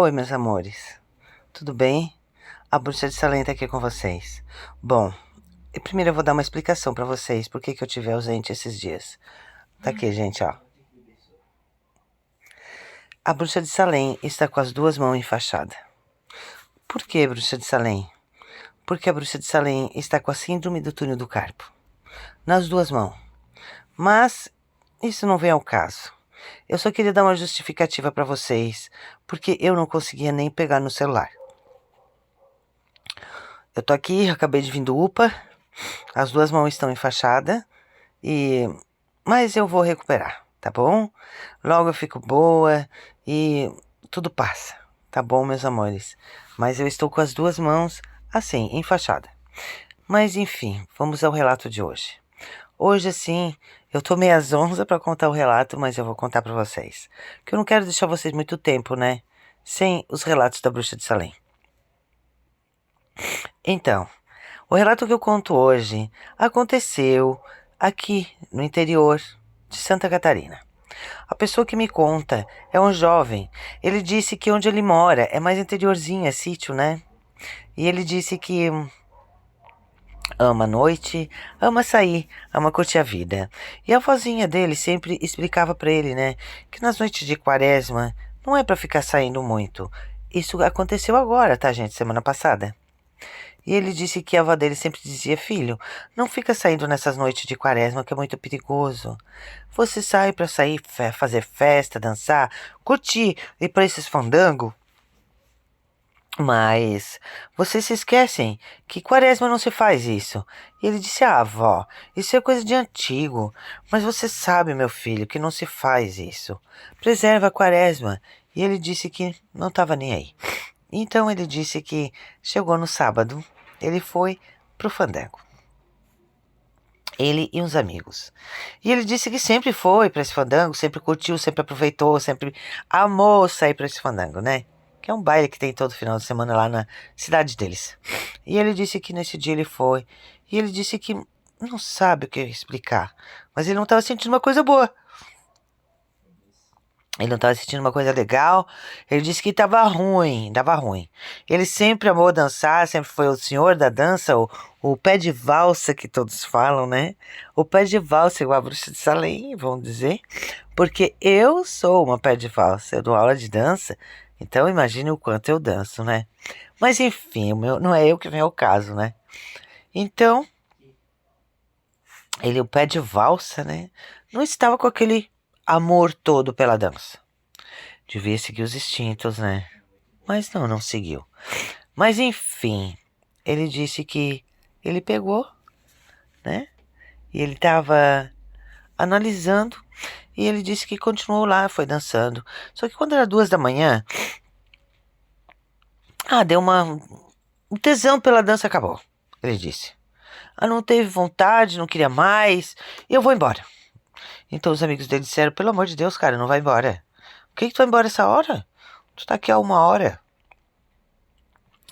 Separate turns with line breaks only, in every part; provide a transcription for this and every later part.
Oi, meus amores. Tudo bem? A Bruxa de Salem tá aqui com vocês. Bom, primeiro eu vou dar uma explicação pra vocês por que eu tive ausente esses dias. Tá aqui, gente, ó. A Bruxa de Salem está com as duas mãos enfaixadas. Por que, Bruxa de Salem? Porque a Bruxa de Salem está com a síndrome do túnel do carpo. Nas duas mãos. Mas isso não vem ao caso. Eu só queria dar uma justificativa pra vocês, porque eu não conseguia nem pegar no celular. Eu tô aqui, acabei de vir do UPA, as duas mãos estão enfaixadas, mas eu vou recuperar, tá bom? Logo eu fico boa e tudo passa, tá bom, meus amores? Mas eu estou com as duas mãos assim, enfaixada. Mas enfim, vamos ao relato de hoje. Hoje, assim, eu tô meio zonza pra contar o relato, mas eu vou contar pra vocês. Que eu não quero deixar vocês muito tempo, né? Sem os relatos da Bruxa de Salem. Então, o relato que eu conto hoje aconteceu aqui no interior de Santa Catarina. A pessoa que me conta é um jovem. Ele disse que onde ele mora é mais interiorzinho, é sítio, né? E ele disse que ama a noite, ama sair, ama curtir a vida. E a vozinha dele sempre explicava pra ele, né, que nas noites de quaresma não é pra ficar saindo muito. Isso aconteceu agora, tá, gente? Semana passada. E ele disse que a avó dele sempre dizia: filho, não fica saindo nessas noites de quaresma que é muito perigoso. Você sai pra sair, fazer festa, dançar, curtir, ir pra esses fandangos. Mas vocês se esquecem que quaresma não se faz isso. E ele disse: ah, avó, isso é coisa de antigo. Mas você sabe, meu filho, que não se faz isso. Preserva a quaresma. E ele disse que não estava nem aí. Então ele disse que chegou no sábado, ele foi pro fandango. Ele e uns amigos. E ele disse que sempre foi para esse fandango, sempre curtiu, sempre aproveitou, sempre amou sair para esse fandango, né? Que é um baile que tem todo final de semana lá na cidade deles. E ele disse que nesse dia ele foi. E ele disse que não sabe o que explicar, mas ele não estava sentindo uma coisa boa. Ele não estava sentindo uma coisa legal. Ele disse que estava ruim, dava ruim. Ele sempre amou dançar, sempre foi o senhor da dança, o pé de valsa que todos falam, né? O pé de valsa, igual a Bruxa de Salem, vamos dizer. Porque eu sou uma pé de valsa, eu dou aula de dança, então imagine o quanto eu danço, né? Mas enfim, não é eu que vem ao caso, né? Então, ele, o pé de valsa, né? Não estava com aquele amor todo pela dança. Devia seguir os instintos, né? Mas não seguiu. Mas enfim, ele disse que ele pegou, né? E ele estava analisando e ele disse que continuou lá, foi dançando. Só que quando era 2 da manhã, deu um tesão pela dança, acabou. Ele disse: não teve vontade, não queria mais, eu vou embora. Então os amigos dele disseram: pelo amor de Deus, cara, não vai embora. Por que tu vai embora essa hora? Tu tá aqui há 1 hora.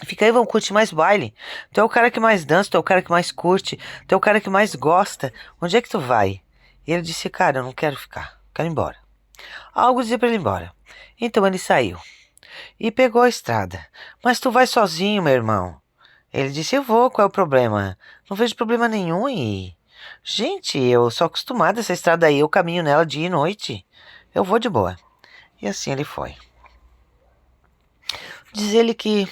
Fica aí, vamos curtir mais baile. Tu é o cara que mais dança, tu é o cara que mais curte, tu é o cara que mais gosta. Onde é que tu vai? E ele disse: cara, eu não quero ficar, quero ir embora. Algo dizia pra ele ir embora. Então ele saiu e pegou a estrada. Mas tu vai sozinho, meu irmão? Ele disse: eu vou, qual é o problema? Não vejo problema nenhum e... Gente, eu sou acostumado a essa estrada aí, eu caminho nela dia e noite. Eu vou de boa. E assim ele foi. Diz ele que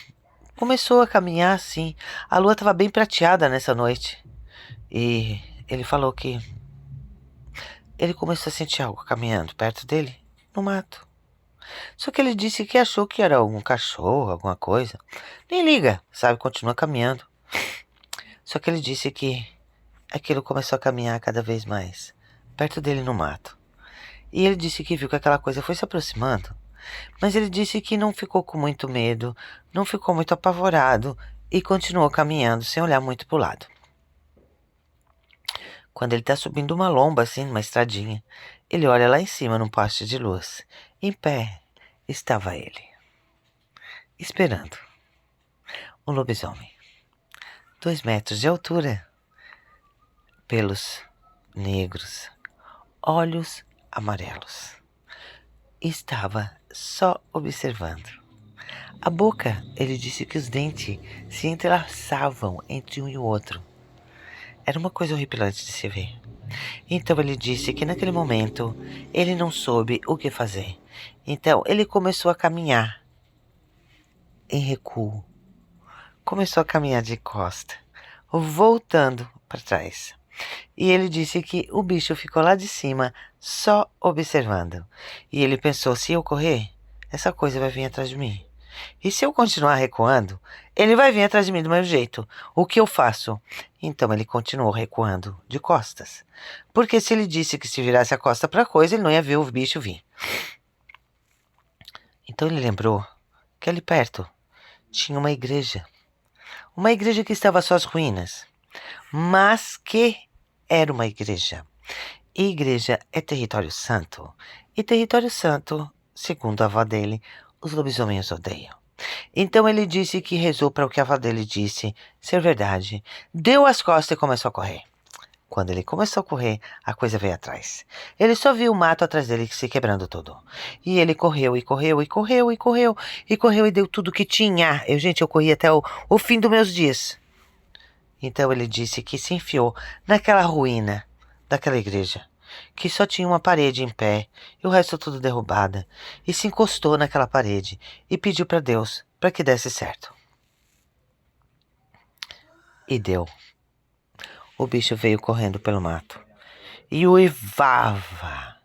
começou a caminhar assim. A lua estava bem prateada nessa noite. E ele falou que ele começou a sentir algo caminhando perto dele, no mato. Só que ele disse que achou que era algum cachorro, alguma coisa. Nem liga, sabe? Continua caminhando. Só que ele disse que aquilo começou a caminhar cada vez mais perto dele no mato. E ele disse que viu que aquela coisa foi se aproximando. Mas ele disse que não ficou com muito medo, não ficou muito apavorado e continuou caminhando sem olhar muito pro lado. Quando ele tá subindo uma lomba, assim, numa estradinha, ele olha lá em cima num poste de luz. Em pé estava ele, esperando. Um lobisomem. 2 metros de altura, pelos negros, olhos amarelos. Estava só observando. A boca, ele disse que os dentes se entrelaçavam entre um e o outro. Era uma coisa horripilante de se ver. Então ele disse que naquele momento ele não soube o que fazer. Então ele começou a caminhar em recuo. Começou a caminhar de costa, voltando para trás. E ele disse que o bicho ficou lá de cima, só observando. E ele pensou, se eu correr, essa coisa vai vir atrás de mim. E se eu continuar recuando, ele vai vir atrás de mim do mesmo jeito. O que eu faço? Então ele continuou recuando de costas. Porque se ele disse que se virasse a costa para a coisa, ele não ia ver o bicho vir. Então ele lembrou que ali perto tinha uma igreja. Uma igreja que estava às suas ruínas. Mas que era uma igreja. E igreja é território santo. E território santo, segundo a avó dele, os lobisomens odeiam. Então ele disse que rezou para o que a avó dele disse ser verdade. Deu as costas e começou a correr. Quando ele começou a correr, a coisa veio atrás. Ele só viu o mato atrás dele se quebrando todo. E ele correu, e correu, e correu, e correu, e correu, e deu tudo que tinha. Eu corri até o fim dos meus dias. Então ele disse que se enfiou naquela ruína daquela igreja, que só tinha uma parede em pé e o resto tudo derrubada, e se encostou naquela parede e pediu para Deus para que desse certo. E deu. O bicho veio correndo pelo mato e uivava,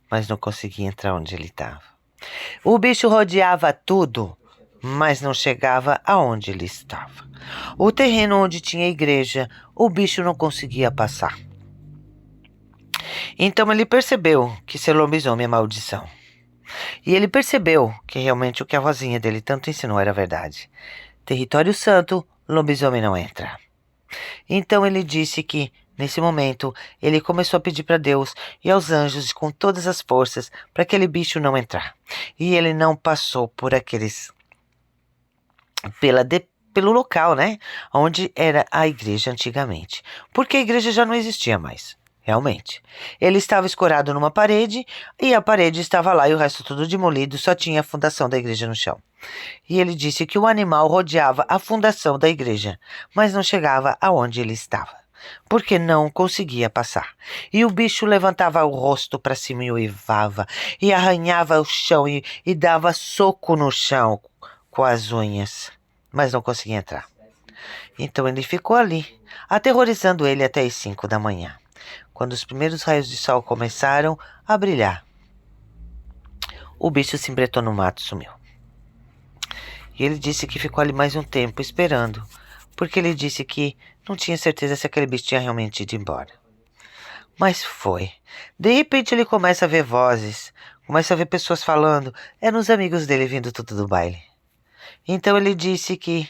mas não conseguia entrar onde ele estava. O bicho rodeava tudo, mas não chegava aonde ele estava. O terreno onde tinha a igreja, o bicho não conseguia passar. Então ele percebeu que ser lobisomem é maldição. E ele percebeu que realmente o que a vozinha dele tanto ensinou era verdade. Território santo, lobisomem não entra. Então ele disse que, nesse momento, ele começou a pedir para Deus e aos anjos com todas as forças para aquele bicho não entrar. E ele não passou por pelo local, né? Onde era a igreja antigamente. Porque a igreja já não existia mais. Realmente. Ele estava escorado numa parede e a parede estava lá e o resto tudo demolido, só tinha a fundação da igreja no chão. E ele disse que o animal rodeava a fundação da igreja, mas não chegava aonde ele estava, porque não conseguia passar. E o bicho levantava o rosto para cima e uivava, e arranhava o chão e dava soco no chão com as unhas, mas não conseguia entrar. Então ele ficou ali, aterrorizando ele até as 5 da manhã. Quando os primeiros raios de sol começaram a brilhar, o bicho se embretou no mato e sumiu. E ele disse que ficou ali mais um tempo esperando, porque ele disse que não tinha certeza se aquele bicho tinha realmente ido embora. Mas foi. De repente ele começa a ver vozes, começa a ver pessoas falando, eram os amigos dele vindo tudo do baile. Então ele disse que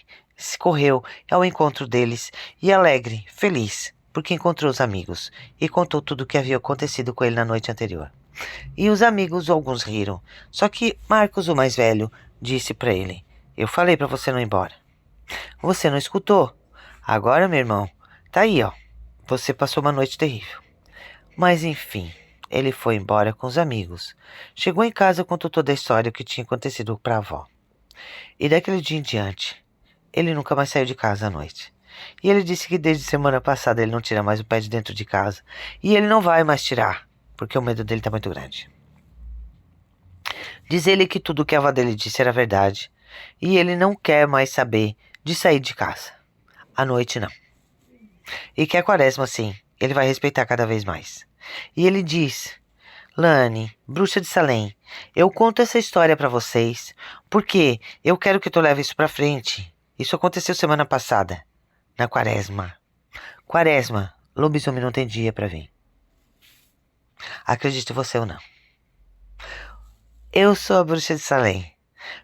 correu ao encontro deles e alegre, feliz, porque encontrou os amigos e contou tudo o que havia acontecido com ele na noite anterior. E os amigos, alguns riram. Só que Marcos, o mais velho, disse para ele: eu falei para você não ir embora. Você não escutou? Agora, meu irmão, tá aí, ó. Você passou uma noite terrível. Mas enfim, ele foi embora com os amigos. Chegou em casa e contou toda a história o que tinha acontecido para a avó. E daquele dia em diante, ele nunca mais saiu de casa à noite. E ele disse que desde semana passada ele não tira mais o pé de dentro de casa. E ele não vai mais tirar, porque o medo dele tá muito grande. Diz ele que tudo o que a avó dele disse era verdade. E ele não quer mais saber de sair de casa. À noite, não. E que a quaresma, sim, ele vai respeitar cada vez mais. E ele diz: Lani, bruxa de Salem, eu conto essa história pra vocês porque eu quero que tu leve isso pra frente. Isso aconteceu semana passada, na quaresma. Quaresma, lobisomem não tem dia pra vir. Acredite você ou não. Eu sou a bruxa de Salem.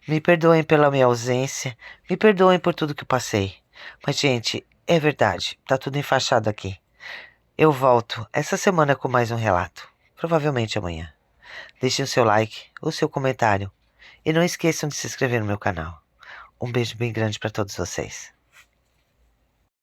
Me perdoem pela minha ausência, me perdoem por tudo que eu passei. Mas, gente, é verdade, tá tudo enfaixado aqui. Eu volto essa semana com mais um relato, provavelmente amanhã. Deixem o seu like, o seu comentário e não esqueçam de se inscrever no meu canal. Um beijo bem grande para todos vocês.